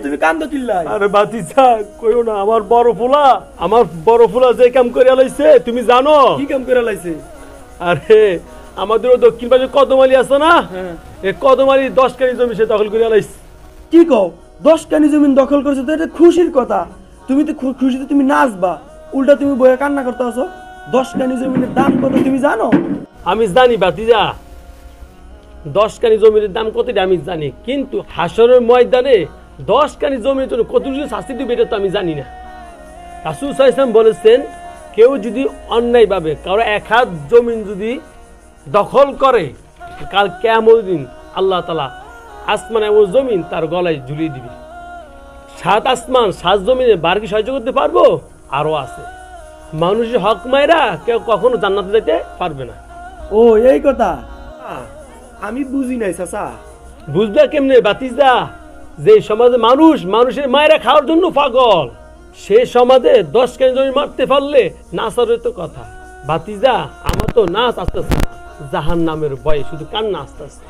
তুমি কান্দো কিল্লাই? আরে বাতিজা কইও না, আমার বড় ফুলা যে কাম করে লাইছে তুমি জানো? কি কাম করে লাইছে? আরে আমাদের দক্ষিণ পাশে কদমালি আছে না, এই কদমালি 10 কানি জমি সে দখল করে লাইছে। কি কও 10 কানি জমি দখল করছে? তো এটা খুশির কথা। তুমি তো খুশিতে তুমি নাচবা, উল্টা তুমি বইয়া কান্না করতে আছো। 10 কানি জমির দাম কত তুমি জানো? আমি জানি বাতিজা, 10 কানি জমির দাম কতটা আমি জানি, কিন্তু হাসরের ময়দানে 10 কানি জমির জন্য কত শাস্তি দিবে এটা তো আমি জানি না। রাসূল সাল্লাল্লাহু আলাইহি ওয়াসাল্লাম বলেছেন, কেউ যদি অন্যায়ভাবে কারো 1 হাত জমিন যদি দখল করে, কাল কিয়ামতের দিন আল্লাহ তাআলা আসমান এবং জমিন তার গলায় ঝুলিয়ে দিবে। 7 আসমান 7 জমিনে বার কি সহ্য করতে পারবো? আরো আছে। মানুষের হক মাইরা কেউ কখনো জান্নাতে যেতে পারবে না। ও এই কথা আমি বুঝি নাই চাচা। বুঝবে কেমনে বাতিজা? যে সমাজে মানুষের মায়েরা খাওয়ার জন্য পাগল, সে সমাজে 10 কানি জমি মারতে পারলে নাচারের তো কথা। বাতিজা আমার তো নাচ আসতেছে না, জাহান্নামের ভয়ে শুধু কান্না আসতেছে।